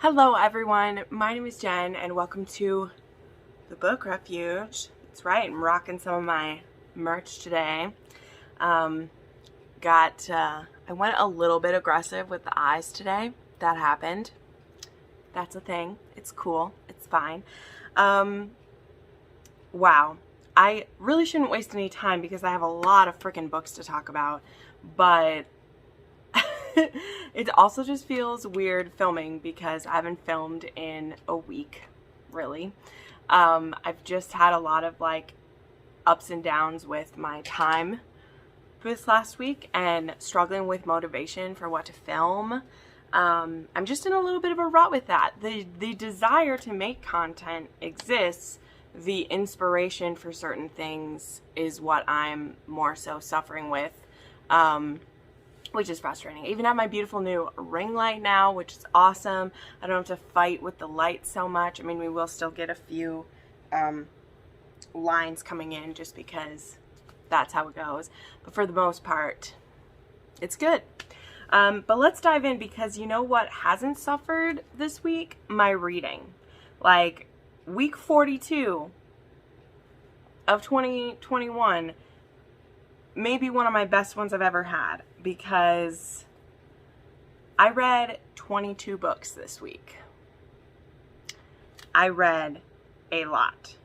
Hello everyone, my name is Jen and welcome to the book Refuge. That's right, I'm rocking some of my merch today. I went a little bit aggressive with the eyes today. That happened. That's a thing. It's cool. It's fine. Wow. I really shouldn't waste any time because I have a lot of freaking books to talk about, but it also just feels weird filming because I haven't filmed in a week, really. I've just had a lot of like ups and downs with my time this last week and struggling with motivation for what to film. I'm just in a little bit of a rut with that. The desire to make content exists. The inspiration for certain things is what I'm more so suffering with. Which is frustrating. I even have my beautiful new ring light now, which is awesome. I don't have to fight with the light so much. I mean, we will still get a few lines coming in just because that's how it goes. But for the most part, it's good. But let's dive in because you know what hasn't suffered this week? My reading. Like, week 42 of 2021 maybe one of my best ones I've ever had because I read 22 books this week. I read a lot.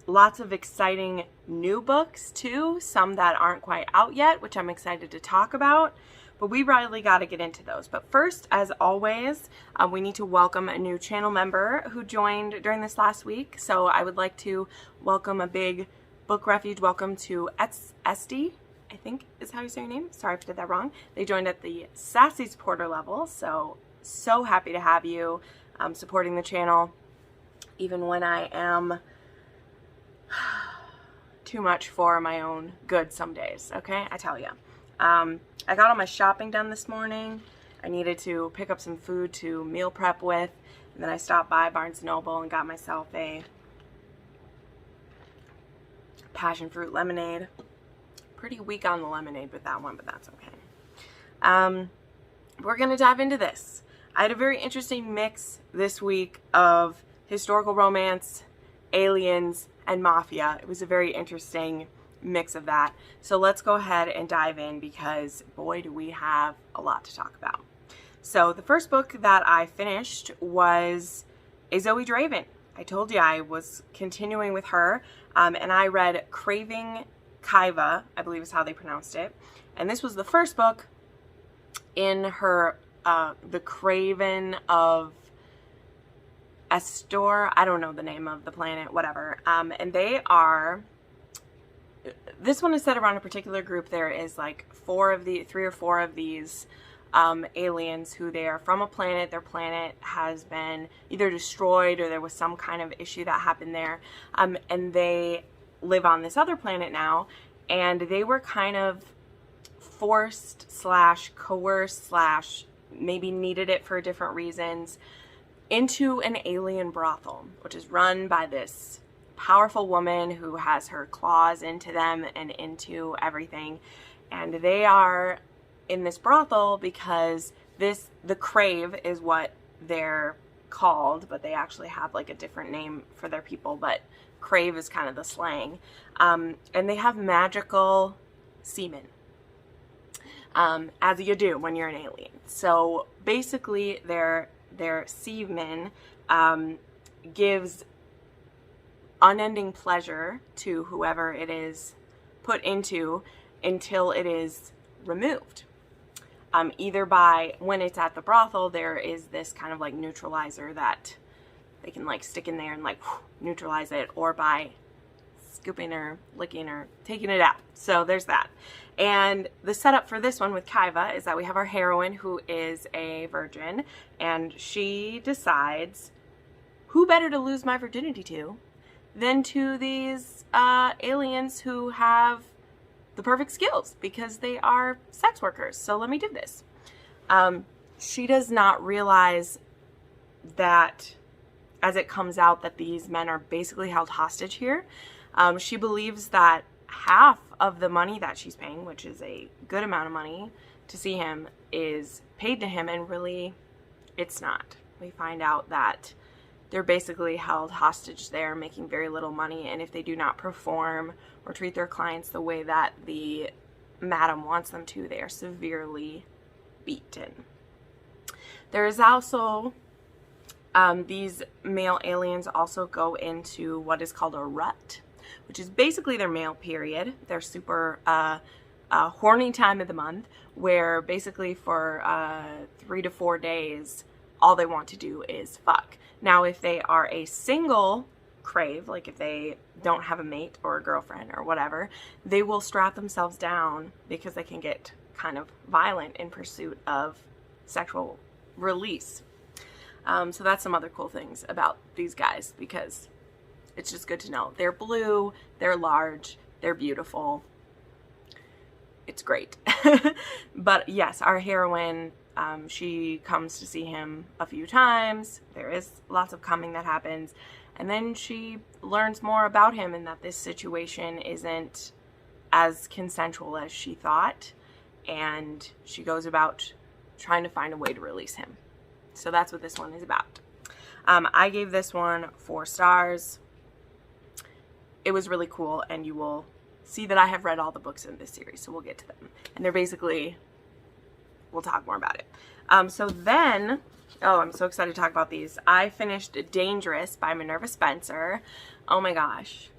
Lots of exciting new books too, some that aren't quite out yet, which I'm excited to talk about, but we really got to get into those. But first, as always, we need to welcome a new channel member who joined during this last week. So I would like to welcome a big Book Refuge welcome to SD, I think is how you say your name. Sorry if I did that wrong. They joined at the Sassy supporter level, so happy to have you supporting the channel, even when I am too much for my own good some days, okay? I tell you. I got all my shopping done this morning. I needed to pick up some food to meal prep with, and then I stopped by Barnes & Noble and got myself a passion fruit lemonade. Pretty weak on the lemonade with that one, but that's okay. We're gonna dive into this. I had a very interesting mix this week of historical romance, aliens, and Mafia. It was a very interesting mix of that. So let's go ahead and dive in because boy do we have a lot to talk about. So the first book that I finished was a Zoey Draven. I told you I was continuing with her, and I read Craving, Kaiva, I believe is how they pronounced it. And this was the first book in her, the Craven of Astor, I don't know the name of the planet, whatever. And they are, this one is set around a particular group. There is like three or four of these aliens who they are from a planet. Their planet has been either destroyed or there was some kind of issue that happened there, and they live on this other planet now, and they were kind of forced / coerced / maybe needed it for different reasons into an alien brothel, which is run by this powerful woman who has her claws into them and into everything, and they are in this brothel because the crave is what they're called, but they actually have like a different name for their people, but crave is kind of the slang. And they have magical semen, as you do when you're an alien. So basically their semen gives unending pleasure to whoever it is put into until it is removed. Either by, when it's at the brothel, there is this kind of like neutralizer that they can like stick in there and like neutralize it, or by scooping or licking or taking it out. So there's that. And the setup for this one with Khiva is that we have our heroine who is a virgin, and she decides, who better to lose my virginity to than to these aliens who have the perfect skills because they are sex workers. So let me do this. She does not realize that as it comes out that these men are basically held hostage here. She believes that half of the money that she's paying, which is a good amount of money to see him, is paid to him, and really it's not. We find out that they're basically held hostage there, making very little money, and if they do not perform or treat their clients the way that the madam wants them to, they are severely beaten. There is also, these male aliens also go into what is called a rut, which is basically their male period. Their super horny time of the month, where basically for 3 to 4 days, all they want to do is fuck. Now, if they are a single crave, like if they don't have a mate or a girlfriend or whatever, they will strap themselves down because they can get kind of violent in pursuit of sexual release. So that's some other cool things about these guys, because it's just good to know. They're blue, they're large, they're beautiful. It's great. But yes, our heroine, she comes to see him a few times. There is lots of coming that happens. And then she learns more about him, and that this situation isn't as consensual as she thought. And she goes about trying to find a way to release him. So that's what this one is about. I gave this one 4 stars. It was really cool, and you will see that I have read all the books in this series, so we'll get to them. And they're basically, we'll talk more about it. So then, oh, I'm so excited to talk about these. I finished Dangerous by Minerva Spencer. Oh my gosh.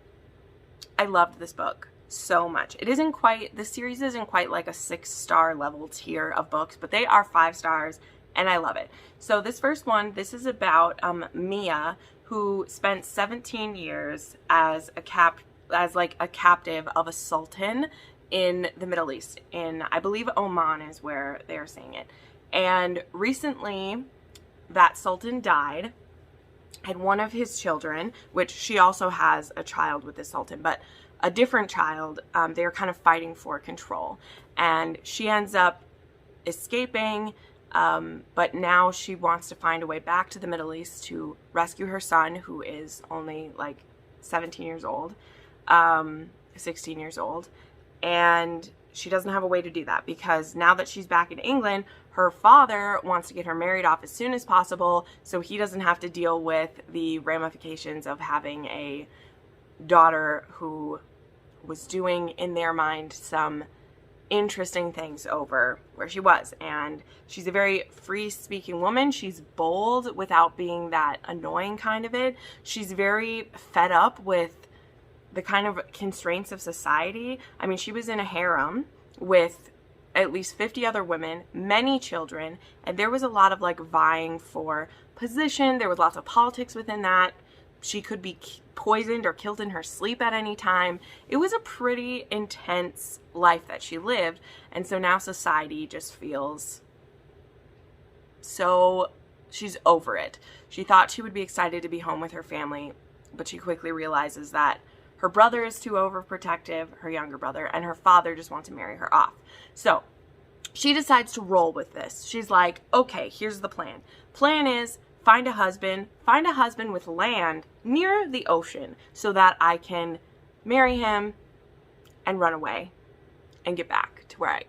I loved this book so much. It isn't quite, this series isn't quite like a 6-star level tier of books, but they are 5 stars, and I love it. So this first one, this is about Mia, who spent 17 years as a captive of a sultan in the Middle East. In, I believe, Oman is where they are saying it. And recently, that sultan died, and one of his children, which she also has a child with this sultan, but a different child, they're kind of fighting for control. And she ends up escaping, but now she wants to find a way back to the Middle East to rescue her son, who is only like 17 years old, 16 years old. And she doesn't have a way to do that, because now that she's back in England, her father wants to get her married off as soon as possible, so he doesn't have to deal with the ramifications of having a daughter who was doing, in their mind, some interesting things over where she was. And she's a very free-speaking woman. She's bold without being that annoying kind of it. She's very fed up with the kind of constraints of society. I mean, she was in a harem with at least 50 other women, many children, and there was a lot of like vying for position. There was lots of politics within that. She could be poisoned or killed in her sleep at any time. It was a pretty intense life that she lived, and so now society just feels so, she's over it. She thought she would be excited to be home with her family, but she quickly realizes that her brother is too overprotective, her younger brother, and her father just wants to marry her off. So she decides to roll with this. She's like, okay, here's the plan. Plan is find a husband with land near the ocean so that I can marry him and run away and get back to where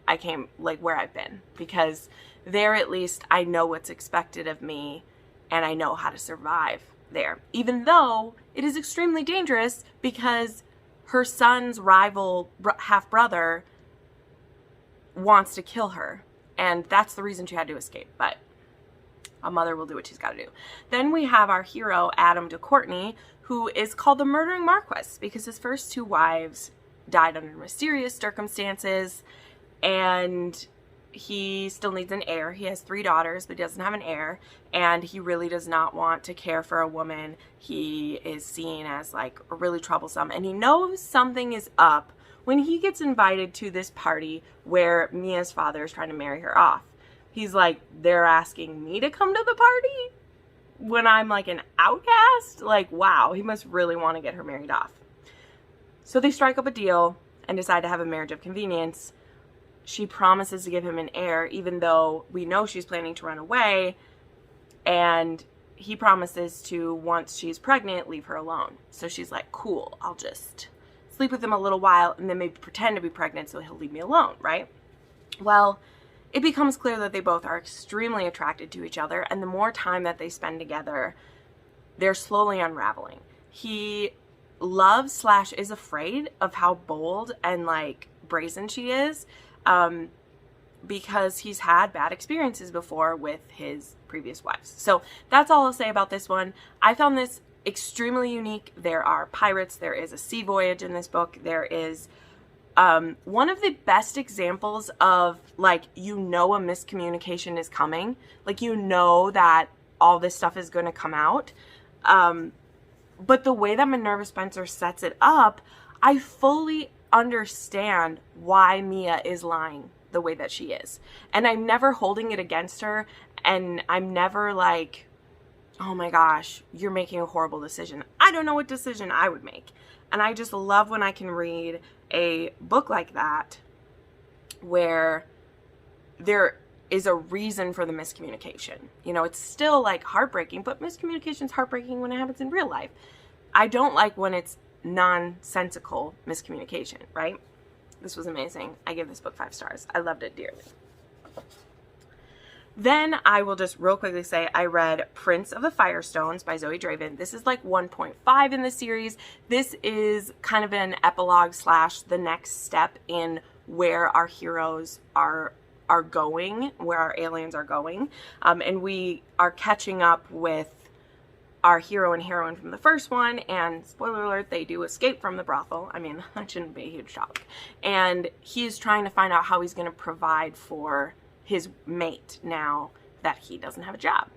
I came, like where I've been. Because there at least I know what's expected of me and I know how to survive there. Even though it is extremely dangerous, because her son's rival half-brother wants to kill her, and that's the reason she had to escape. But a mother will do what she's got to do. Then we have our hero, Adam de Courtenay, who is called the Murdering Marquess because his first 2 wives died under mysterious circumstances, and he still needs an heir. He has 3 daughters, but he doesn't have an heir, and he really does not want to care for a woman. He is seen as like really troublesome, and he knows something is up when he gets invited to this party where Mia's father is trying to marry her off. He's like, they're asking me to come to the party when I'm like an outcast? Like, wow, he must really want to get her married off. So they strike up a deal and decide to have a marriage of convenience. She promises to give him an heir, even though we know she's planning to run away. And he promises to, once she's pregnant, leave her alone. So she's like, cool, I'll just sleep with him a little while and then maybe pretend to be pregnant so he'll leave me alone, right? Well, it becomes clear that they both are extremely attracted to each other, and the more time that they spend together, they're slowly unraveling. He loves / is afraid of how bold and like brazen she is, because he's had bad experiences before with his previous wives. So that's all I'll say about this one. I found this extremely unique. There are pirates. There is a sea voyage in this book. There is one of the best examples of, like, you know, a miscommunication is coming. Like, you know that all this stuff is going to come out. But the way that Minerva Spencer sets it up, I fully understand why Mia is lying the way that she is. And I'm never holding it against her. And I'm never like, oh my gosh, you're making a horrible decision. I don't know what decision I would make. And I just love when I can read a book like that where there is a reason for the miscommunication. You know, it's still like heartbreaking, but miscommunication is heartbreaking when it happens in real life. I don't like when it's nonsensical miscommunication, right? This was amazing. I give this book 5 stars. I loved it dearly. Then I will just real quickly say I read Prince of the Firestones by Zoey Draven. This is like 1.5 in the series. This is kind of an epilogue / the next step in where our heroes are going, where our aliens are going. And we are catching up with our hero and heroine from the first one, and spoiler alert, they do escape from the brothel. I mean, that shouldn't be a huge shock. And he's trying to find out how he's going to provide for his mate now that he doesn't have a job.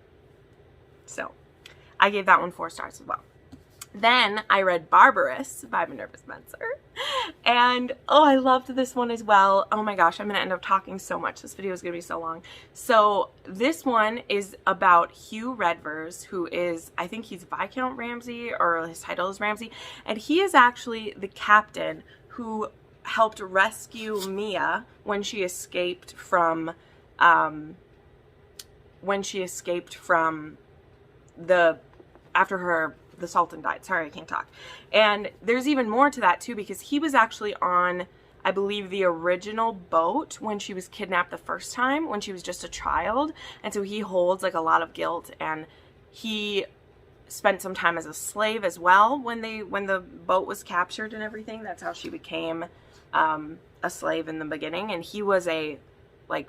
So I gave that one 4 stars as well. Then I read Barbarous by Minerva Spencer. And oh, I loved this one as well. Oh my gosh, I'm going to end up talking so much. This video is going to be so long. So this one is about Hugh Redvers, who is, I think he's Viscount Ramsay, or his title is Ramsay. And he is actually the captain who helped rescue Mia when she escaped from after the Sultan died. Sorry, I can't talk. And there's even more to that too, because he was actually on, I believe, the original boat when she was kidnapped the first time, when she was just a child. And so he holds like a lot of guilt, and he spent some time as a slave as well when the boat was captured and everything. That's how she became a slave in the beginning. And he was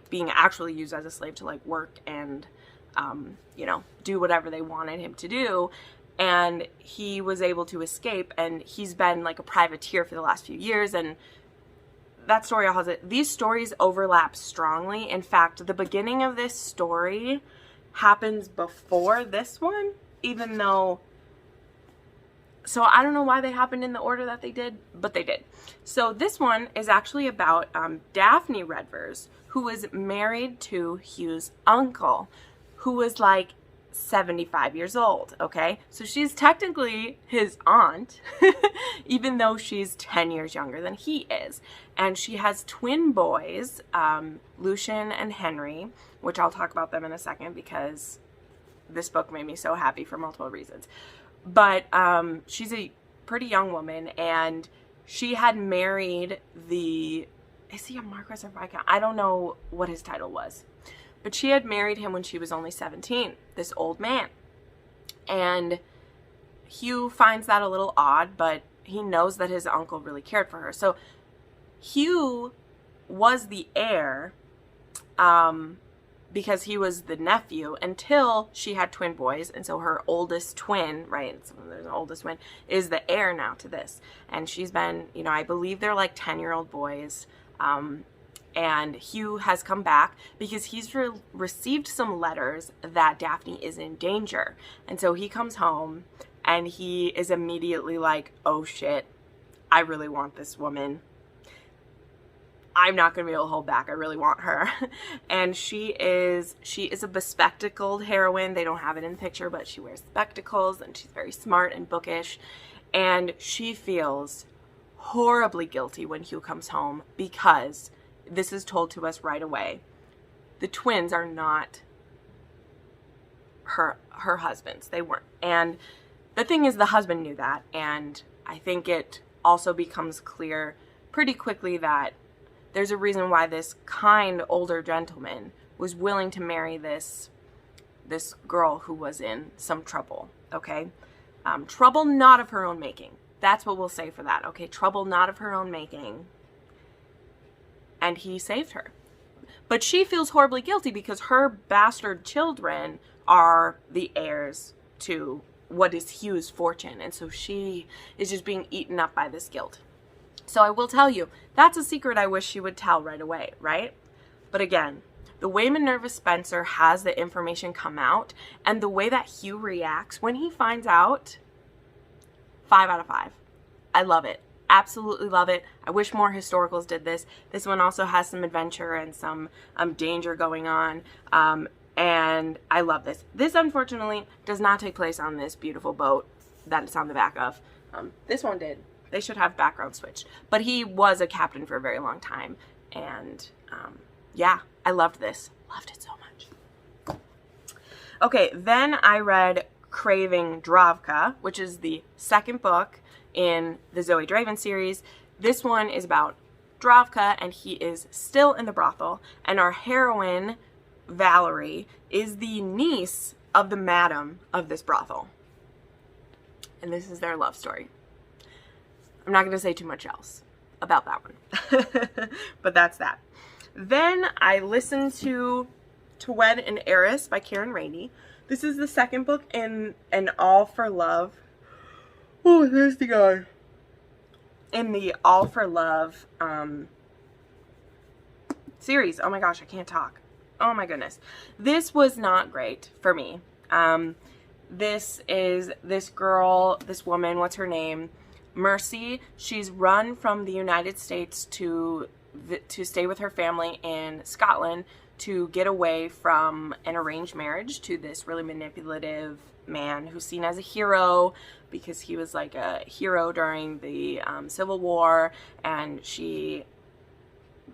being actually used as a slave to like work and do whatever they wanted him to do. And he was able to escape, and he's been like a privateer for the last few years. And that story has it. These stories overlap strongly. In fact, the beginning of this story happens before this one, even though, so I don't know why they happened in the order that they did, but they did. So this one is actually about Daphne Redvers, who was married to Hugh's uncle, who was like 75 years old, okay? So she's technically his aunt, even though she's 10 years younger than he is. And she has twin boys, Lucian and Henry, which I'll talk about them in a second because this book made me so happy for multiple reasons. But she's a pretty young woman, and she had married is he a Marquess or Viscount? I don't know what his title was. But she had married him when she was only 17, this old man. And Hugh finds that a little odd, but he knows that his uncle really cared for her. So Hugh was the heir because he was the nephew until she had twin boys. And so her oldest twin, right, so there's an oldest twin, is the heir now to this. And she's been, I believe they're like 10-year-old boys. And Hugh has come back because he's received some letters that Daphne is in danger. And so he comes home and he is immediately like, oh shit, I really want this woman. I'm not going to be able to hold back. I really want her. And she is a bespectacled heroine. They don't have it in the picture, but she wears spectacles and she's very smart and bookish. And she feels horribly guilty when Hugh comes home because this is told to us right away. The twins are not her husbands. They weren't. And the thing is, the husband knew that. And I think it also becomes clear pretty quickly that there's a reason why this kind older gentleman was willing to marry this girl who was in some trouble, okay? Trouble not of her own making. That's what we'll say for that, okay? Trouble not of her own making. And he saved her. But she feels horribly guilty because her bastard children are the heirs to what is Hugh's fortune. And so she is just being eaten up by this guilt. So I will tell you, that's a secret I wish she would tell right away, right? But again, the way Minerva Spencer has the information come out and the way that Hugh reacts when he finds out, 5 out of 5. I love it. Absolutely love it. I wish more historicals did this. This one also has some adventure and some danger going on. And I love this. This, unfortunately, does not take place on this beautiful boat that it's on the back of. This one did. They should have background switched. But he was a captain for a very long time. And yeah, I loved this. Loved it so much. Okay, then I read Craving Dhravka, which is the second book in the Zoey Draven series. This one is about Dhravka, and he is still in the brothel. And our heroine, Valerie, is the niece of the madam of this brothel. And this is their love story. I'm not going to say too much else about that one. But that's that. Then I listened to Wed and Heiress by Karen Ranney. This is the second book in an All for Love. Oh, there's the guy. In the All for Love series. Oh my gosh, I can't talk. Oh my goodness. This was not great for me. This is this girl, this woman, what's her name? Mercy. She's run from the United States to stay with her family in Scotland to get away from an arranged marriage to this really manipulative man who's seen as a hero because he was like a hero during the Civil War, and she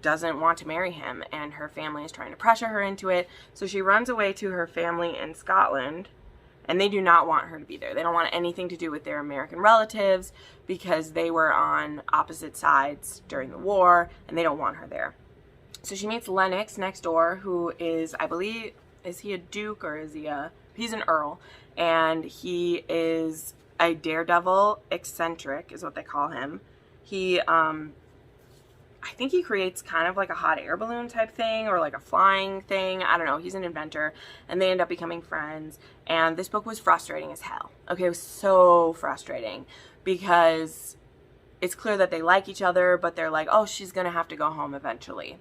doesn't want to marry him, and her family is trying to pressure her into it. So she runs away to her family in Scotland, and they do not want her to be there. They don't want anything to do with their American relatives because they were on opposite sides during the war, and they don't want her there. So she meets Lennox next door, who is, I believe, is he a duke or is he he's an earl, and he is a daredevil eccentric is what they call him. He, I think he creates kind of like a hot air balloon type thing or like a flying thing. I don't know. He's an inventor, and they end up becoming friends. And this book was frustrating as hell. Okay, it was so frustrating because it's clear that they like each other, but they're like, oh, she's going to have to go home eventually.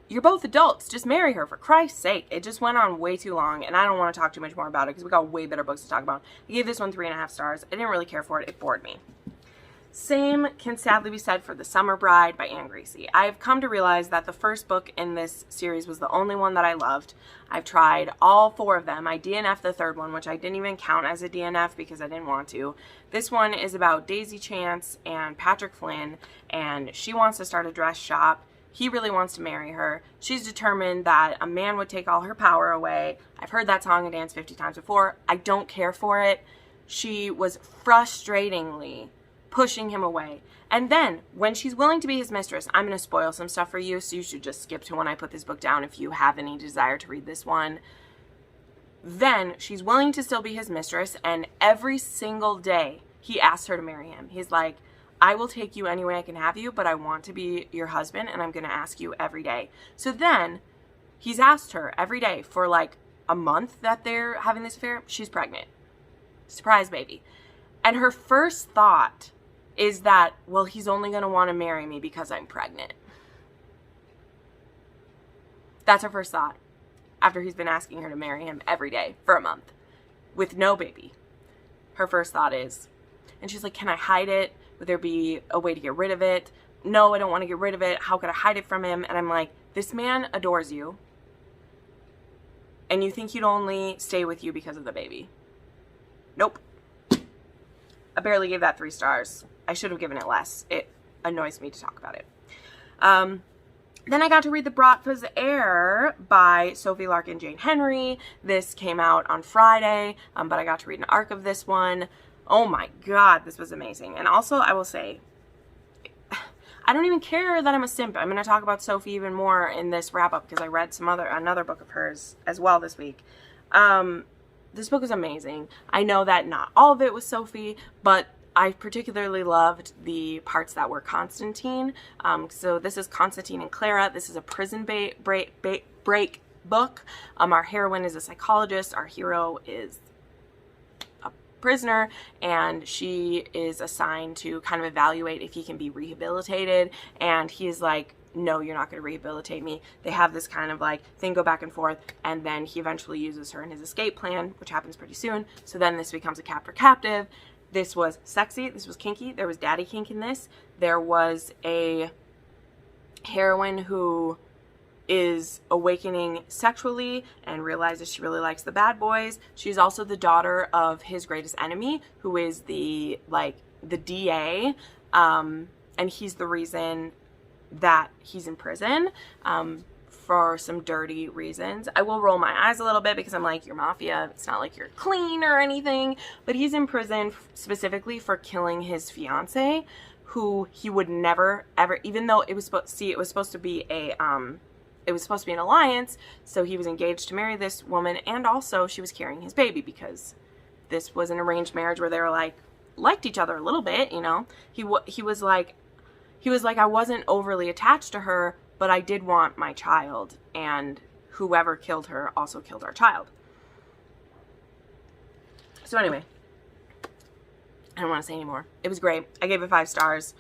You're both adults. Just marry her, for Christ's sake. It just went on way too long, and I don't want to talk too much more about it because we got way better books to talk about. I gave this one 3.5 stars. I didn't really care for it. It bored me. Same can sadly be said for The Summer Bride by Gracie. I've come to realize that the first book in this series was the only one that I loved. I've tried all 4 of them. I DNF'd the third one, which I didn't even count as a DNF because I didn't want to. This one is about Daisy Chance and Patrick Flynn, and she wants to start a dress shop. He really wants to marry her. She's determined that a man would take all her power away. I've heard that song and dance 50 times before. I don't care for it. She was frustratingly pushing him away. And then, when she's willing to be his mistress, I'm going to spoil some stuff for you, so you should just skip to when I put this book down if you have any desire to read this one. Then, she's willing to still be his mistress, and every single day, he asks her to marry him. He's like, I will take you any way I can have you, but I want to be your husband, and I'm going to ask you every day. So then, he's asked her every day for like a month that they're having this affair. She's pregnant. Surprise, baby. And her first thought is that, well, he's only going to want to marry me because I'm pregnant. That's her first thought after he's been asking her to marry him every day for a month with no baby. Her first thought is, and she's like, can I hide it? Would there be a way to get rid of it? No, I don't want to get rid of it. How could I hide it from him? And I'm like, this man adores you, and you think he'd only stay with you because of the baby. Nope. I barely gave that 3 stars. I should have given it less. It annoys me to talk about it. Then I got to read The Bratva's Heir by Sophie, Lark, and Jane Henry. This came out on Friday, but I got to read an arc of this one. Oh my god, this was amazing. And also, I will say, I don't even care that I'm a simp. I'm going to talk about Sophie even more in this wrap-up because I read another book of hers as well this week. This book is amazing. I know that not all of it was Sophie, but I particularly loved the parts that were Constantine. So this is Constantine and Clara. This is a prison break book. Our heroine is a psychologist. Our hero is a prisoner, and she is assigned to kind of evaluate if he can be rehabilitated. And he is like, no, you're not going to rehabilitate me. They have this kind of like thing go back and forth, and then he eventually uses her in his escape plan, which happens pretty soon. So then this becomes a captor-captive. This was sexy. This was kinky. There was daddy kink in this. There was a heroine who is awakening sexually and realizes she really likes the bad boys. She's also the daughter of his greatest enemy, who is the DA, and he's the reason that he's in prison for some dirty reasons. I will roll my eyes a little bit because I'm like, you're Mafia. It's not like you're clean or anything, but he's in prison specifically for killing his fiance, who he would never ever, even though it was supposed to be an alliance. So he was engaged to marry this woman, and also she was carrying his baby because this was an arranged marriage where they were liked each other a little bit, you know. He was like, I wasn't overly attached to her, but I did want my child, and whoever killed her also killed our child. So anyway, I don't want to say anymore. It was great. I gave it 5 stars.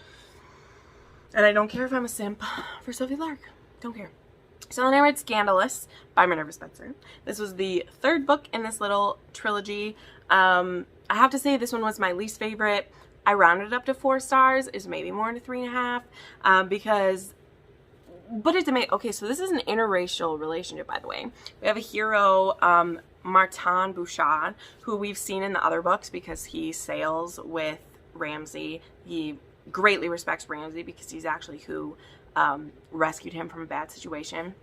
And I don't care if I'm a simp for Sophie Lark. Don't care. So then I read Scandalous by Minerva Spencer. This was the 3rd book in this little trilogy. I have to say this one was my least favorite. I rounded up to 4 stars. It's maybe more than 3.5 because, but it's amazing. Okay, so this is an interracial relationship, by the way. We have a hero, Martin Bouchard, who we've seen in the other books because he sails with Ramsay. He greatly respects Ramsay because he's actually who rescued him from a bad situation.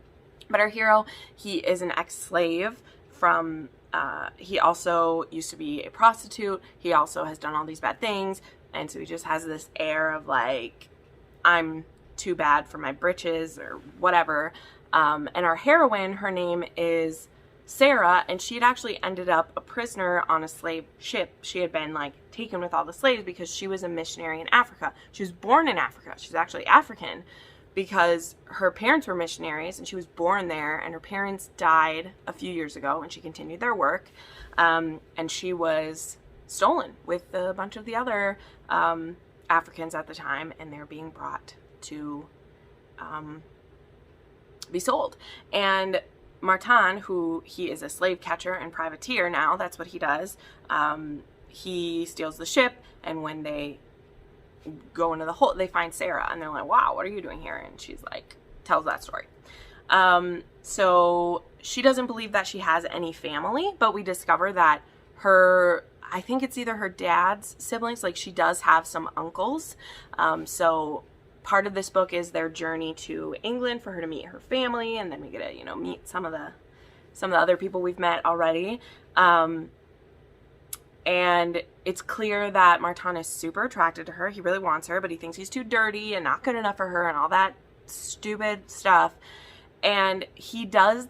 But our hero, he is an ex-slave from he also used to be a prostitute. He also has done all these bad things. And so he just has this air of like, I'm too bad for my britches or whatever. And our heroine, her name is Sarah, and she had actually ended up a prisoner on a slave ship. She had been like taken with all the slaves because she was a missionary in Africa. She was born in Africa. She's actually African because her parents were missionaries and she was born there, and her parents died a few years ago when she continued their work. And she was stolen with a bunch of the other Africans at the time, and they're being brought to be sold. And Martin, who he is a slave catcher and privateer now, that's what he does. He steals the ship, and when they go into the hole, they find Sarah, and they're like, wow, what are you doing here? And she's like, tells that story. So she doesn't believe that she has any family, but we discover that I think it's either her dad's siblings, like she does have some uncles. So part of this book is their journey to England for her to meet her family, and then we get to, meet some of the other people we've met already. And it's clear that Martin is super attracted to her. He really wants her, but he thinks he's too dirty and not good enough for her and all that stupid stuff. And he does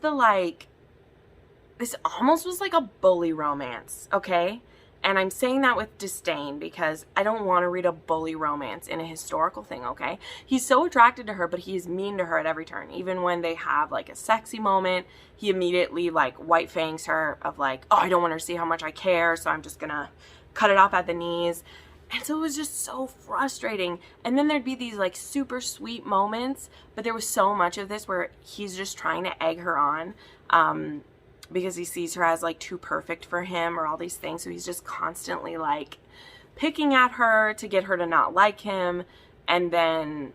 this almost was like a bully romance, okay? And I'm saying that with disdain because I don't want to read a bully romance in a historical thing, okay? He's so attracted to her, but he's mean to her at every turn. Even when they have like a sexy moment, he immediately like white fangs her of like, oh, I don't want her to see how much I care, so I'm just gonna cut it off at the knees. And so it was just so frustrating. And then there'd be these like super sweet moments, but there was so much of this where he's just trying to egg her on. Because he sees her as like too perfect for him or all these things. So he's just constantly like picking at her to get her to not like him. And then,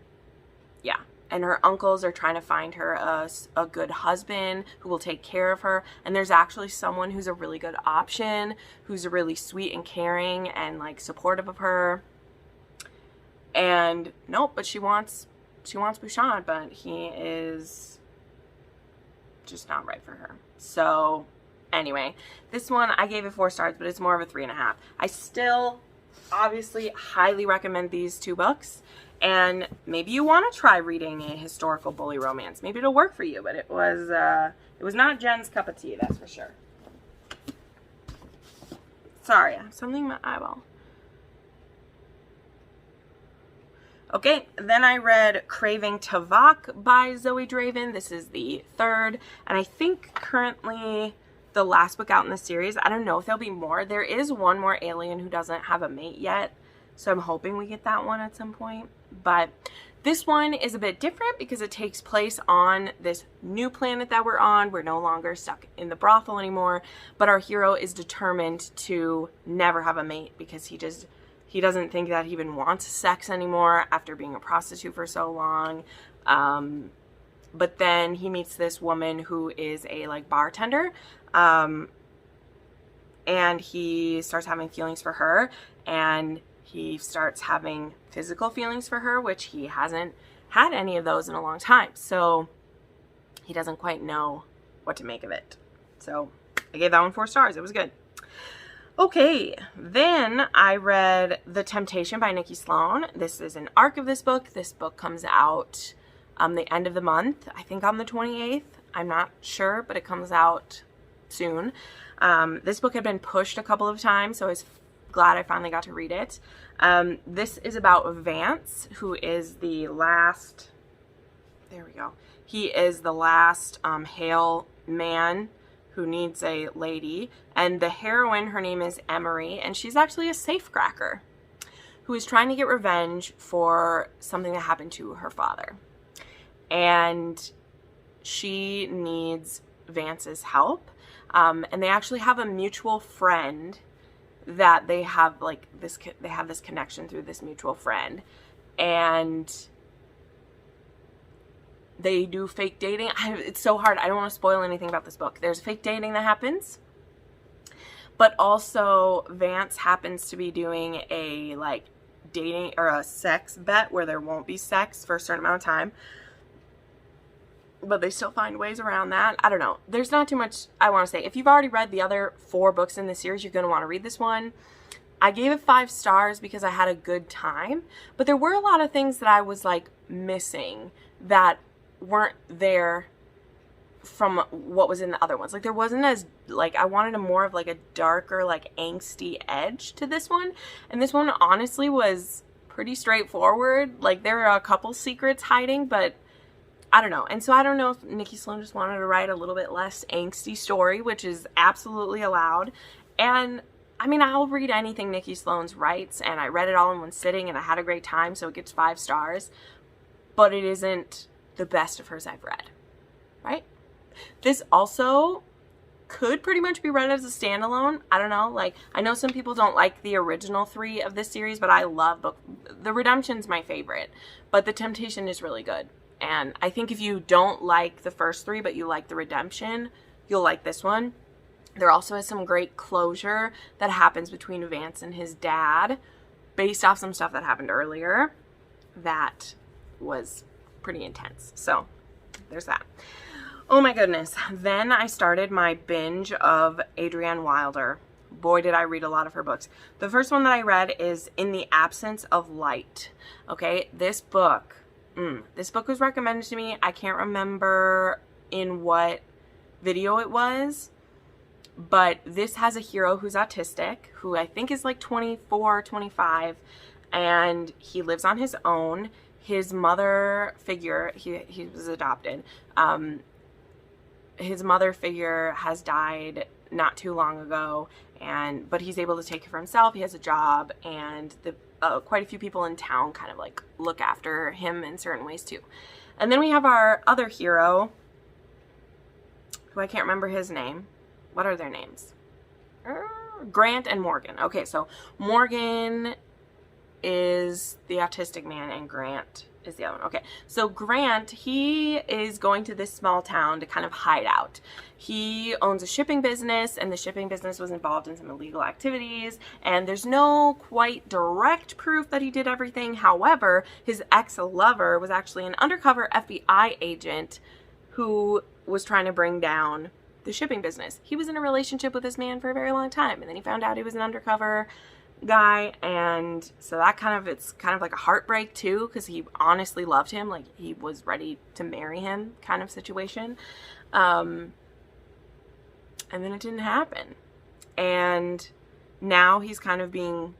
yeah. And her uncles are trying to find her a good husband who will take care of her. And there's actually someone who's a really good option, who's really sweet and caring and like supportive of her. And nope, but she wants Bouchard, but he is just not right for her. So anyway, this one I gave it 4 stars, but it's more of a 3.5. I still obviously highly recommend these 2 books. And maybe you want to try reading a historical bully romance. Maybe it'll work for you, but it was not Jen's cup of tea, that's for sure. Sorry, I have something in my eyeball. Okay, then I read Craving Tavak by Zoey Draven. This is the 3rd, and I think currently the last book out in the series. I don't know if there'll be more. There is one more alien who doesn't have a mate yet, so I'm hoping we get that one at some point. But this one is a bit different because it takes place on this new planet that we're on. We're no longer stuck in the brothel anymore, but our hero is determined to never have a mate because he doesn't think that he even wants sex anymore after being a prostitute for so long. But then he meets this woman who is a bartender, and he starts having feelings for her, and he starts having physical feelings for her, which he hasn't had any of those in a long time. So he doesn't quite know what to make of it. So I gave that one 4 stars. It was good. Okay, then I read The Temptation by Nikki Sloane. This is an arc of this book. This book comes out the end of the month, I think on the 28th. I'm not sure, but it comes out soon. This book had been pushed a couple of times, so I was glad I finally got to read it. This is about Vance, who is the last, there we go. He is the last Hale man who needs a lady, and the heroine, her name is Emery, and she's actually a safecracker who is trying to get revenge for something that happened to her father. And she needs Vance's help, and they actually have a mutual friend that they have this connection through this mutual friend, and they do fake dating. It's so hard. I don't want to spoil anything about this book. There's fake dating that happens, but also Vance happens to be doing a dating or a sex bet where there won't be sex for a certain amount of time, but they still find ways around that. I don't know. There's not too much I want to say. If you've already read the other 4 books in the series, you're going to want to read this one. I gave it 5 stars because I had a good time, but there were a lot of things that I was missing that weren't there from what was in the other ones. There wasn't as I wanted a more of a darker angsty edge to this one, and this one honestly was pretty straightforward. There are a couple secrets hiding, but I don't know. And so I don't know if Nikki Sloane just wanted to write a little bit less angsty story, which is absolutely allowed. And I mean, I'll read anything Nikki Sloane's writes, and I read it all in one sitting and I had a great time, so it gets 5 stars, but it isn't the best of hers I've read, right? This also could pretty much be read as a standalone. I don't know. I know some people don't like the original 3 of this series, but I love book. The Redemption's my favorite, but The Temptation is really good. And I think if you don't like the first 3, but you like The Redemption, you'll like this one. There also is some great closure that happens between Vance and his dad based off some stuff that happened earlier that was pretty intense. So there's that. Oh my goodness. Then I started my binge of Adrienne Wilder. Boy, did I read a lot of her books. The first one that I read is In the Absence of Light. Okay, this book was recommended to me. I can't remember in what video it was, but this has a hero who's autistic, who I think is 24, 25, and he lives on his own. His mother figure, he was adopted, his mother figure has died not too long ago, but he's able to take care of himself. He has a job, and quite a few people in town kind of look after him in certain ways too. And then we have our other hero, who I can't remember his name. What are their names? Grant and Morgan. Okay, so Morgan is the autistic man and Grant is the other one. Okay, so Grant, he is going to this small town to kind of hide out. He owns a shipping business, and the shipping business was involved in some illegal activities, and there's no quite direct proof that he did everything. However, his ex-lover was actually an undercover FBI agent who was trying to bring down the shipping business. He was in a relationship with this man for a very long time, and then he found out he was an undercover guy, and so that it's kind of like a heartbreak too, because he honestly loved him, like he was ready to marry him kind of situation. And then it didn't happen. And now he's kind of being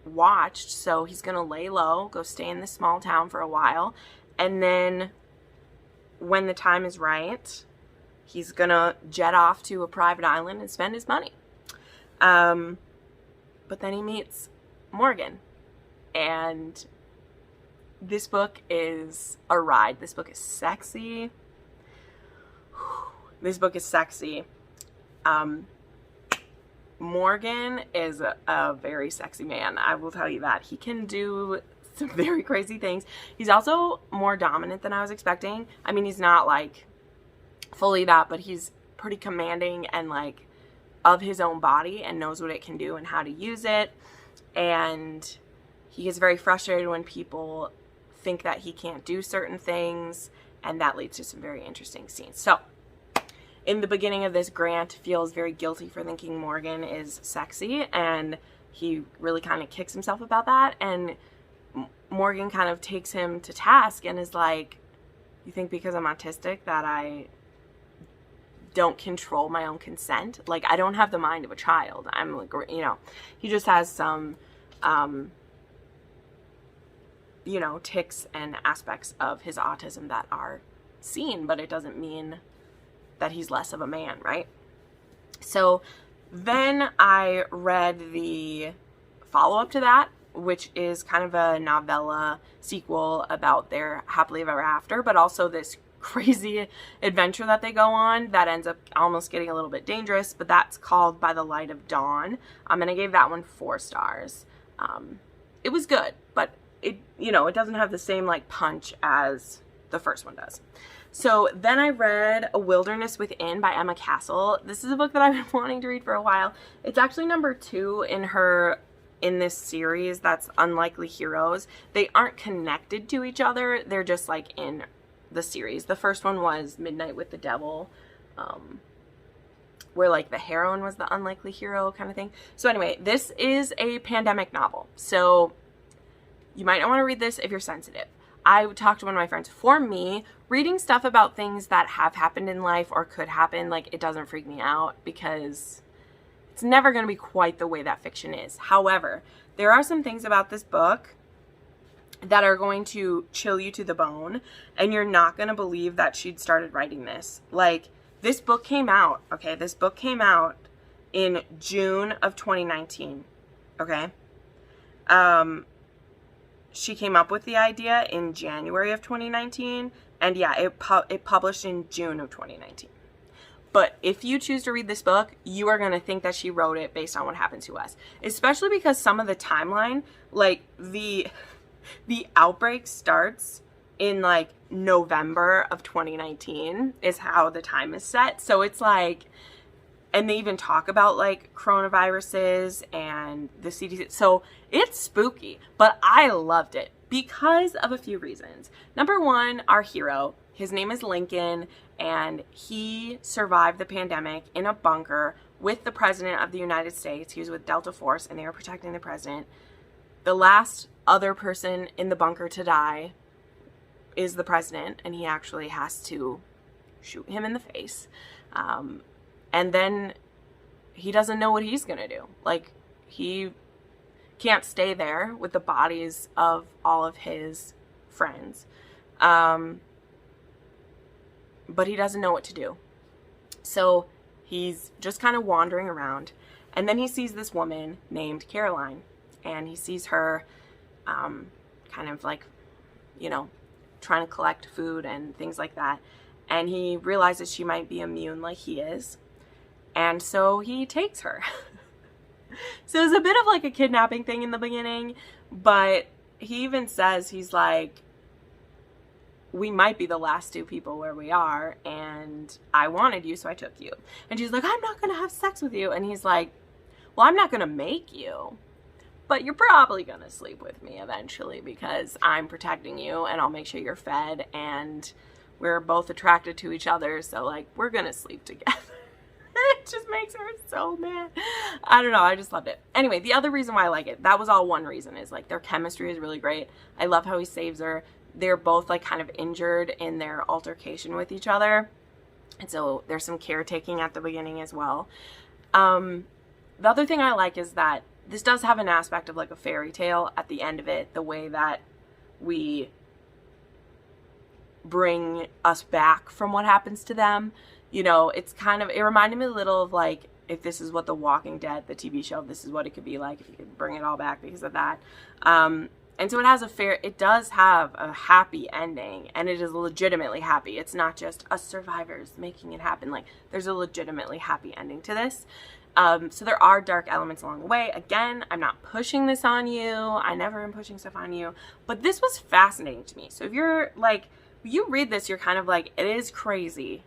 watched, so he's gonna lay low, go stay in this small town for a while, and then when the time is right, he's gonna jet off to a private island and spend his money. But then he meets Morgan, and this book is a ride. This book is sexy. This book is sexy. Morgan is a very sexy man. I will tell you that. He can do some very crazy things. He's also more dominant than I was expecting. I mean, he's not like fully that, but he's pretty commanding and like of his own body and knows what it can do and how to use it. And he gets very frustrated when people think that he can't do certain things, and that leads to some very interesting scenes. So in the beginning of this, Grant feels very guilty for thinking Morgan is sexy, and he really kind of kicks himself about that. And Morgan kind of takes him to task and is like, you think because I'm autistic that I don't control my own consent? Like, I don't have the mind of a child. I'm like, you know, he just has some, you know, tics and aspects of his autism that are seen, but it doesn't mean that he's less of a man, right? So then I read the follow-up to that, which is kind of a novella sequel about their happily ever after, but also this crazy adventure that they go on that ends up almost getting a little bit dangerous, but that's called By the Light of Dawn. And I gave that one 4 stars. It was good, but it, you know, it doesn't have the same like punch as the first one does. So then I read A Wilderness Within by Emma Castle. This is a book that I've been wanting to read for a while. It's actually number 2 in this series that's Unlikely Heroes. They aren't connected to each other. They're just like in the series. The first one was Midnight with the Devil, where like the heroine was the unlikely hero kind of thing. So anyway, this is a pandemic novel. So you might not want to read this if you're sensitive. I talked to one of my friends. For me, reading stuff about things that have happened in life or could happen, like, it doesn't freak me out because it's never going to be quite the way that fiction is. However, there are some things about this book that are going to chill you to the bone, and you're not going to believe that she'd started writing this. Like, this book came out, okay? This book came out in June of 2019, okay? She came up with the idea in January of 2019, and yeah, it published in June of 2019. But if you choose to read this book, you are going to think that she wrote it based on what happened to us. Especially because some of the timeline, like the outbreak starts in like November of 2019 is how the time is set. So it's like, and they even talk about like coronaviruses and the CDC. So it's spooky, but I loved it because of a few reasons. Number one, our hero, his name is Lincoln, and he survived the pandemic in a bunker with the president of the United States. He was with Delta Force, and they were protecting the president. The last other person in the bunker to die is the president, and he actually has to shoot him in the face. And then he doesn't know what he's going to do. Like, he can't stay there with the bodies of all of his friends. But he doesn't know what to do. So he's just kind of wandering around. And then he sees this woman named Caroline. And he sees her kind of like, you know, trying to collect food and things like that. And he realizes she might be immune like he is. And so he takes her. So it's a bit of like a kidnapping thing in the beginning. But he even says, he's like, we might be the last 2 people where we are, and I wanted you, so I took you. And she's like, I'm not going to have sex with you. And he's like, well, I'm not going to make you, but you're probably going to sleep with me eventually because I'm protecting you, and I'll make sure you're fed, and we're both attracted to each other, so, like, we're going to sleep together. It just makes makes her so mad. I don't know. I just loved it. Anyway, the other reason why I like it, that was all one reason, is like their chemistry is really great. I love how he saves her. They're both like kind of injured in their altercation with each other. And so there's some caretaking at the beginning as well. The other thing I like is that this does have an aspect of like a fairy tale at the end of it, the way that we bring us back from what happens to them. You know, it's kind of, it reminded me a little of like, if this is what The Walking Dead, the TV show, this is what it could be like if you could bring it all back because of that. And so it does have a happy ending, and it is legitimately happy. It's not just us survivors making it happen. Like, there's a legitimately happy ending to this. So there are dark elements along the way. Again, I'm not pushing this on you. I never am pushing stuff on you. But this was fascinating to me. So if you're like, you read this, you're kind of like, it is crazy.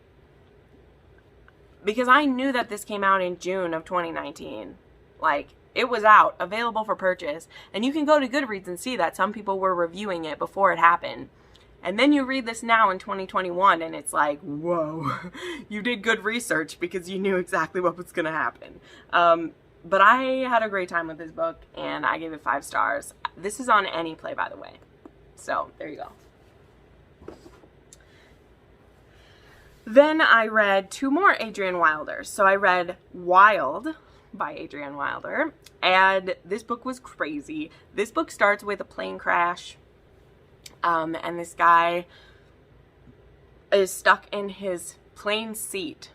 Because I knew that this came out in June of 2019. Like, it was out, available for purchase. And you can go to Goodreads and see that some people were reviewing it before it happened. And then you read this now in 2021 and it's like, whoa, you did good research because you knew exactly what was going to happen. But I had a great time with this book and I gave it 5 stars. This is on Any Play, by the way. So there you go. Then I read 2 more Adrienne Wilders. So I read Wild by Adrienne Wilder, and this book was crazy. This book starts with a plane crash, and this guy is stuck in his plane seat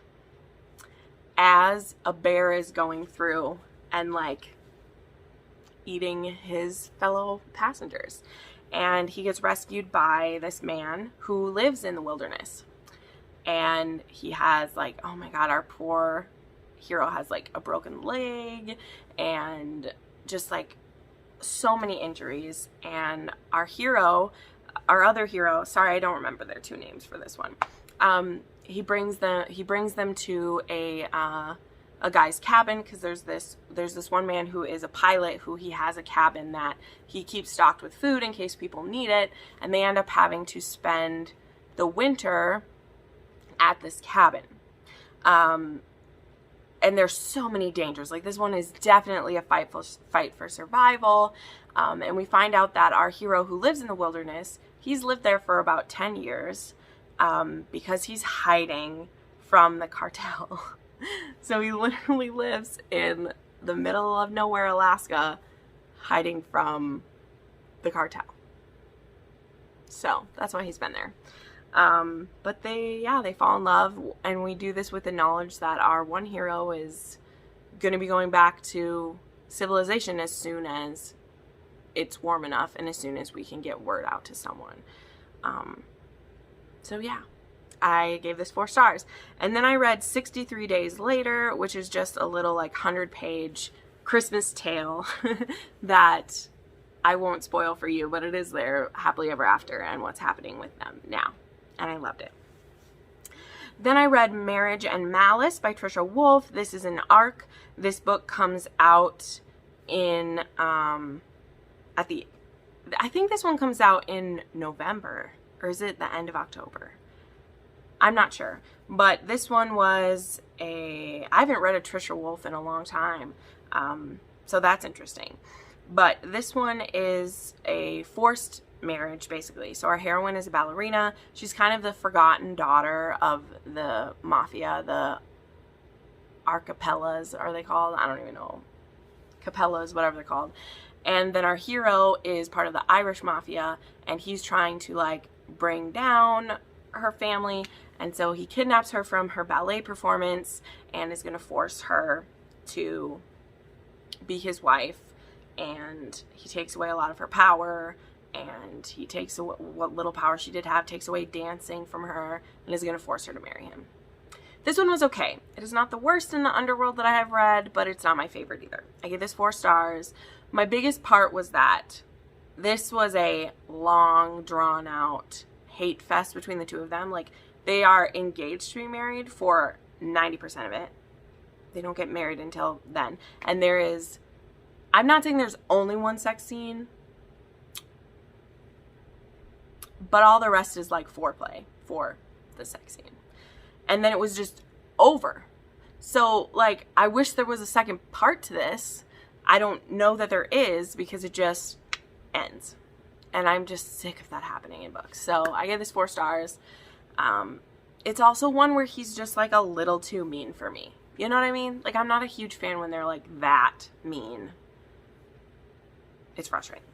as a bear is going through and like eating his fellow passengers. And he gets rescued by this man who lives in the wilderness. And he has like, oh my God, our poor hero has like a broken leg and just like so many injuries. And our other hero, sorry, I don't remember their 2 names for this one. He brings them to a guy's cabin, because there's this one man who is a pilot who he has a cabin that he keeps stocked with food in case people need it, and they end up having to spend the winter at this cabin. And there's so many dangers. Like, this one is definitely a fight for survival. And we find out that our hero who lives in the wilderness, he's lived there for about 10 years because he's hiding from the cartel. So he literally lives in the middle of nowhere, Alaska, hiding from the cartel. So that's why he's been there. But they fall in love, and we do this with the knowledge that our one hero is going to be going back to civilization as soon as it's warm enough and as soon as we can get word out to someone. So yeah, I gave this 4 stars. And then I read 63 Days Later, which is just a little like 100-page Christmas tale that I won't spoil for you, but it is their happily ever after and what's happening with them now. And I loved it. Then I read Marriage and Malice by Trisha Wolfe. This is an arc. This book comes out in, I think this one comes out in November, or is it the end of October? I'm not sure. But this one was I haven't read a Trisha Wolfe in a long time. So that's interesting. But this one is a forced marriage, basically. So our heroine is a ballerina. She's kind of the forgotten daughter of the Mafia, the archipellas are they called? I don't even know. Capellas, whatever they're called. And then our hero is part of the Irish Mafia, and he's trying to like bring down her family, and so he kidnaps her from her ballet performance and is going to force her to be his wife, and he takes away a lot of her power. And he takes away what little power she did have, takes away dancing from her, and is going to force her to marry him. This one was okay. It is not the worst in the underworld that I have read, but it's not my favorite either. I gave this 4 stars. My biggest part was that this was a long, drawn-out hate fest between the 2 of them. Like, they are engaged to be married for 90% of it. They don't get married until then. And I'm not saying there's only one sex scene, but all the rest is like foreplay for the sex scene. And then it was just over. So, like, I wish there was a second part to this. I don't know that there is because it just ends. And I'm just sick of that happening in books. So I give this 4 stars. It's also one where he's just like a little too mean for me. You know what I mean? Like, I'm not a huge fan when they're like that mean. It's frustrating.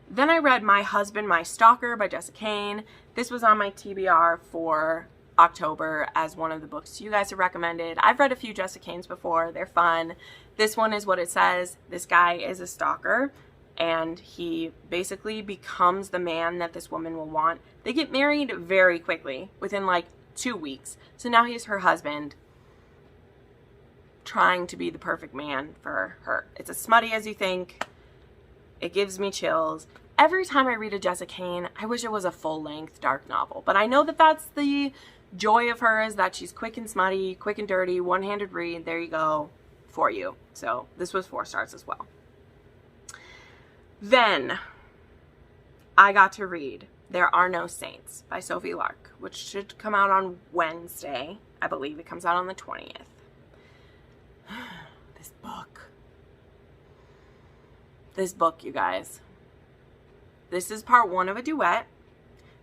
Then I read My Husband, My Stalker by Jessica Cain. This was on my TBR for October as one of the books you guys have recommended. I've read a few Jessica Cain's before. They're fun. This one is what it says. This guy is a stalker, and he basically becomes the man that this woman will want. They get married very quickly, within like 2 weeks. So now he's her husband, trying to be the perfect man for her. It's as smutty as you think. It gives me chills. Every time I read a Jessica Cain, I wish it was a full-length dark novel. But I know that that's the joy of her, is that she's quick and smutty, quick and dirty, one-handed read. There you go for you. So this was 4 stars as well. Then I got to read There Are No Saints by Sophie Lark, which should come out on Wednesday. I believe it comes out on the 20th. This book, you guys. This is part 1 of a duet.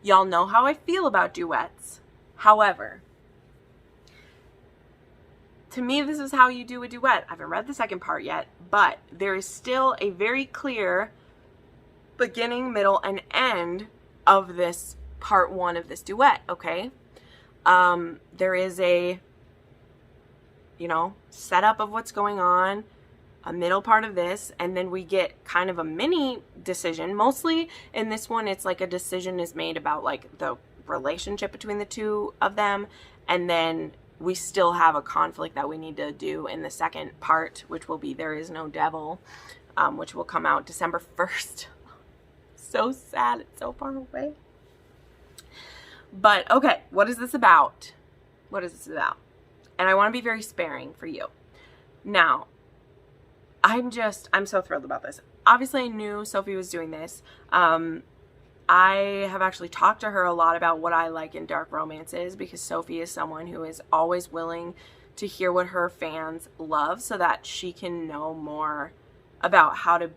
Y'all know how I feel about duets. However, to me, this is how you do a duet. I haven't read the second part yet, but there is still a very clear beginning, middle, and end of this part 1 of this duet, okay? There is a, setup of what's going on, a middle part of this, and then we get kind of a mini decision. Mostly in this one, it's like a decision is made about like the relationship between the two of them, and then we still have a conflict that we need to do in the second part, which will be There Is No Devil, which will come out December 1st. So sad, it's so far away. But okay, what is this about? What is this about? And I want to be very sparing for you. Now, I'm so thrilled about this. Obviously, I knew Sophie was doing this. I have actually talked to her a lot about what I like in dark romances, because Sophie is someone who is always willing to hear what her fans love so that she can know more about how to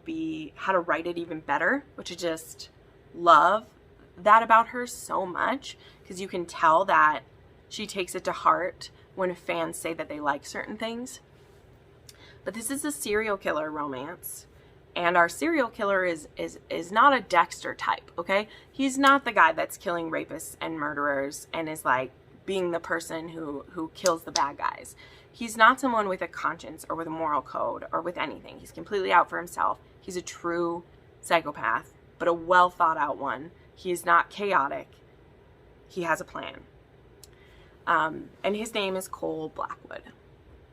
write it even better, which I just love that about her so much, because you can tell that she takes it to heart when fans say that they like certain things. But this is a serial killer romance, and our serial killer is not a Dexter type, okay? He's not the guy that's killing rapists and murderers and is like being the person who kills the bad guys. He's not someone with a conscience or with a moral code or with anything. He's completely out for himself. He's a true psychopath, but a well thought out one. He is not chaotic. He has a plan. And his name is Cole Blackwood,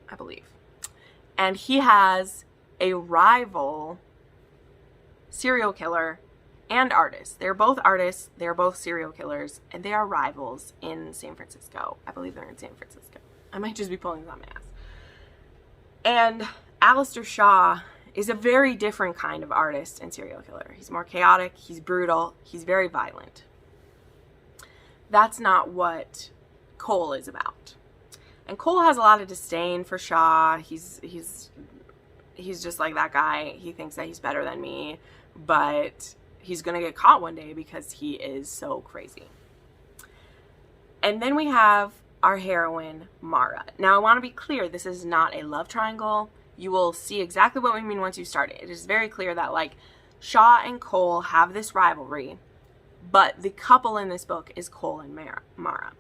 I believe. And he has a rival serial killer and artist. They're both artists. They're both serial killers. And they are rivals in San Francisco. I believe they're in San Francisco. I might just be pulling this on my ass. And Alistair Shaw is a very different kind of artist and serial killer. He's more chaotic. He's brutal. He's very violent. That's not what Cole is about. And Cole has a lot of disdain for Shaw. He's just like that guy. He thinks that he's better than me, but he's going to get caught one day because he is so crazy. And then we have our heroine, Mara. Now, I want to be clear, this is not a love triangle. You will see exactly what we mean once you start it. It is very clear that, like, Shaw and Cole have this rivalry, but the couple in this book is Cole and Mara.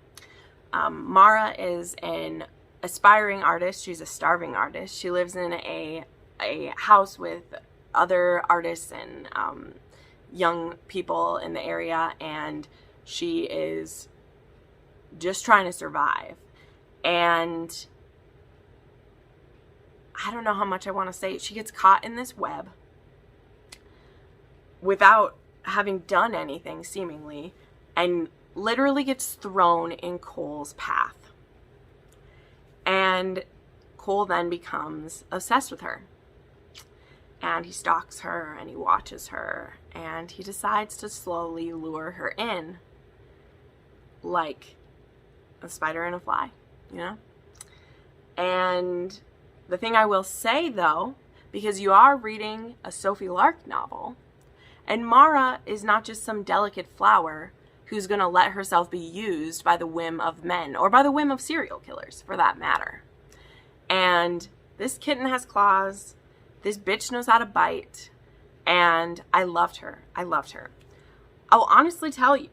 Mara is an aspiring artist. She's a starving artist. She lives in a house with other artists and young people in the area, and she is just trying to survive. And I don't know how much I want to say. She gets caught in this web without having done anything, seemingly, and literally gets thrown in Cole's path. And Cole then becomes obsessed with her. And he stalks her and he watches her, and he decides to slowly lure her in, like a spider and a fly, you know? And the thing I will say, though, because you are reading a Sophie Lark novel, and Mara is not just some delicate flower who's going to let herself be used by the whim of men, or by the whim of serial killers, for that matter. And this kitten has claws. This bitch knows how to bite. And I loved her. I loved her. I'll honestly tell you,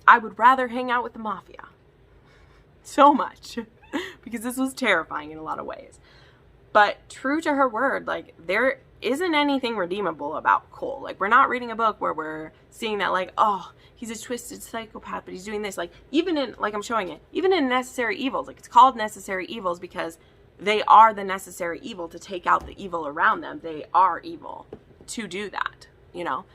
I would rather hang out with the Mafia. So much. Because this was terrifying in a lot of ways. But true to her word, like, there isn't anything redeemable about Cole. Like, we're not reading a book where we're seeing that, like, oh, he's a twisted psychopath, but he's doing this. Like, even in, like I'm showing it, even in Necessary Evils, like, it's called Necessary Evils because they are the necessary evil to take out the evil around them. They are evil to do that, you know.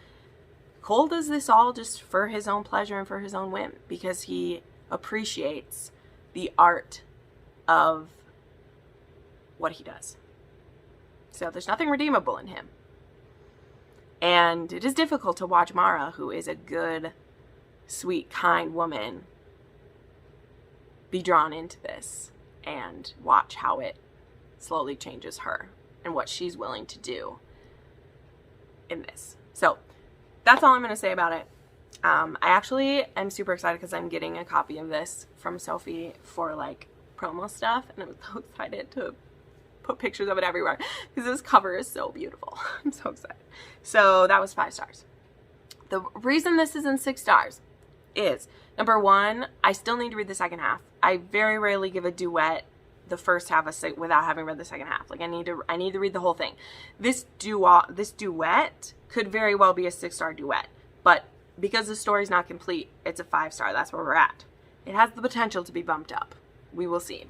Cole does this all just for his own pleasure and for his own whim, because he appreciates the art of what he does. So there's nothing redeemable in him. And it is difficult to watch Mara, who is a good, sweet, kind woman, be drawn into this and watch how it slowly changes her and what she's willing to do in this. So that's all I'm going to say about it. I actually am super excited because I'm getting a copy of this from Sophie for like promo stuff, and I'm so excited to put pictures of it everywhere because this cover is so beautiful. I'm so excited. So that was 5 stars. The reason this isn't 6 stars is, number one, I still need to read the second half. I very rarely give a duet the first half without having read the second half. Like, I need to read the whole thing. This duet could very well be a 6-star duet, but because the story's not complete, it's a 5-star. That's where we're at. It has the potential to be bumped up. We will see.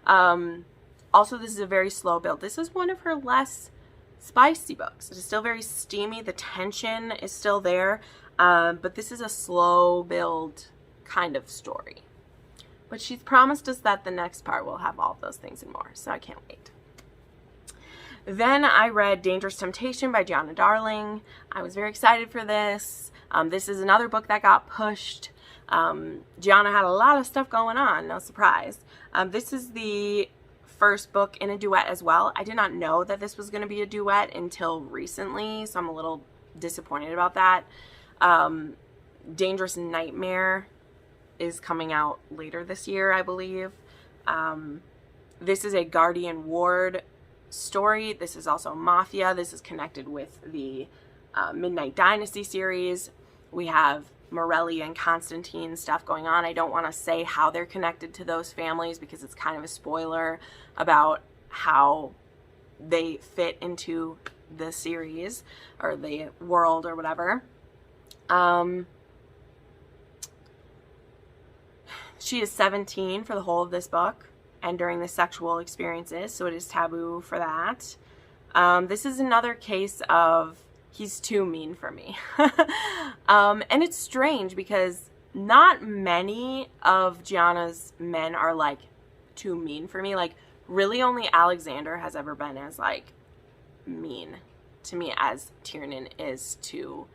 Also, this is a very slow build. This is one of her less spicy books. It is still very steamy. The tension is still there, but this is a slow build kind of story. But she's promised us that the next part will have all of those things and more, so I can't wait. Then I read Dangerous Temptation by Gianna Darling. I was very excited for this. This is another book that got pushed. Gianna had a lot of stuff going on, no surprise. This is the first book in a duet as well. I did not know that this was going to be a duet until recently, so I'm a little disappointed about that. Dangerous Nightmare is coming out later this year, I believe. This is a Guardian Ward story. This is also Mafia. This is connected with the Midnight Dynasty series. We have Morelli and Constantine stuff going on. I don't want to say how they're connected to those families because it's kind of a spoiler about how they fit into the series or the world or whatever. She is 17 for the whole of this book and during the sexual experiences, so it is taboo for that. This is another case of he's too mean for me. And it's strange because not many of Gianna's men are like too mean for me. Like, really only Alexander has ever been as like mean to me as Tiernan is to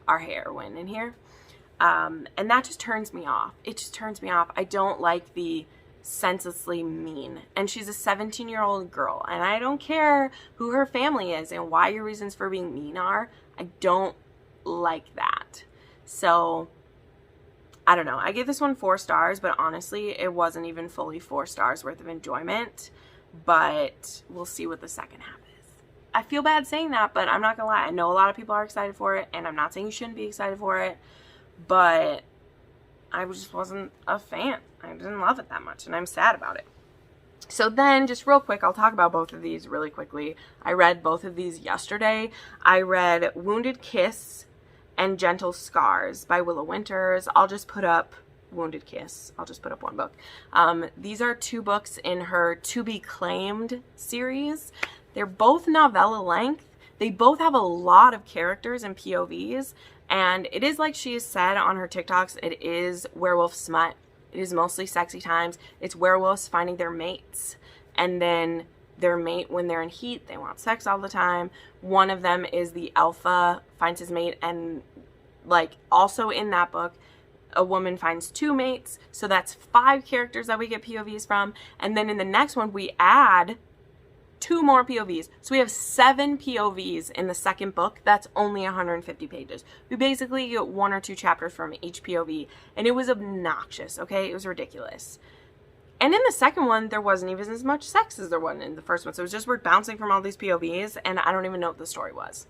our heroine in here. And that just turns me off. It just turns me off. I don't like the senselessly mean. And she's a 17-year-old girl. And I don't care who her family is and why your reasons for being mean are. I don't like that. So, I don't know. I gave this one 4 stars, but honestly, it wasn't even fully 4 stars worth of enjoyment. But we'll see what the second half is. I feel bad saying that, but I'm not gonna lie. I know a lot of people are excited for it, and I'm not saying you shouldn't be excited for it. But I just wasn't a fan. I didn't love it that much, and I'm sad about it. So then, just real quick, I'll talk about both of these really quickly. I read both of these yesterday. I read Wounded Kiss and Gentle Scars by Willow Winters. I'll just put up Wounded Kiss. I'll just put up one book. These are 2 books in her To Be Claimed series. They're both novella length. They both have a lot of characters and POVs. And it is like she has said on her TikToks, it is werewolf smut. It is mostly sexy times. It's werewolves finding their mates. And then their mate, when they're in heat, they want sex all the time. One of them is the alpha finds his mate. And like also in that book, a woman finds 2 mates. So that's 5 characters that we get POVs from. And then in the next one, we add 2 more POVs. So we have 7 POVs in the second book. That's only 150 pages. We basically get 1 or 2 chapters from each POV. And it was obnoxious, okay? It was ridiculous. And in the second one, there wasn't even as much sex as there was in the first one. So it was just we're bouncing from all these POVs, and I don't even know what the story was.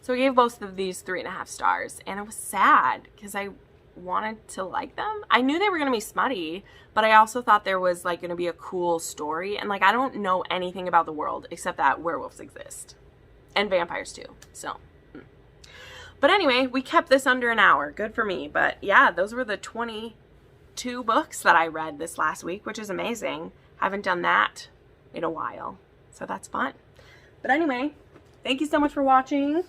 So I gave both of these 3.5 stars, and it was sad because I wanted to like them. I knew they were going to be smutty, but I also thought there was like going to be a cool story. And like, I don't know anything about the world except that werewolves exist and vampires too. So, but anyway, we kept this under an hour. Good for me. But yeah, those were the 22 books that I read this last week, which is amazing. Haven't done that in a while. So that's fun. But anyway, thank you so much for watching.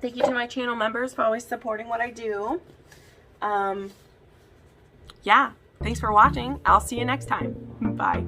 Thank you to my channel members for always supporting what I do. Yeah, thanks for watching. I'll see you next time. Bye.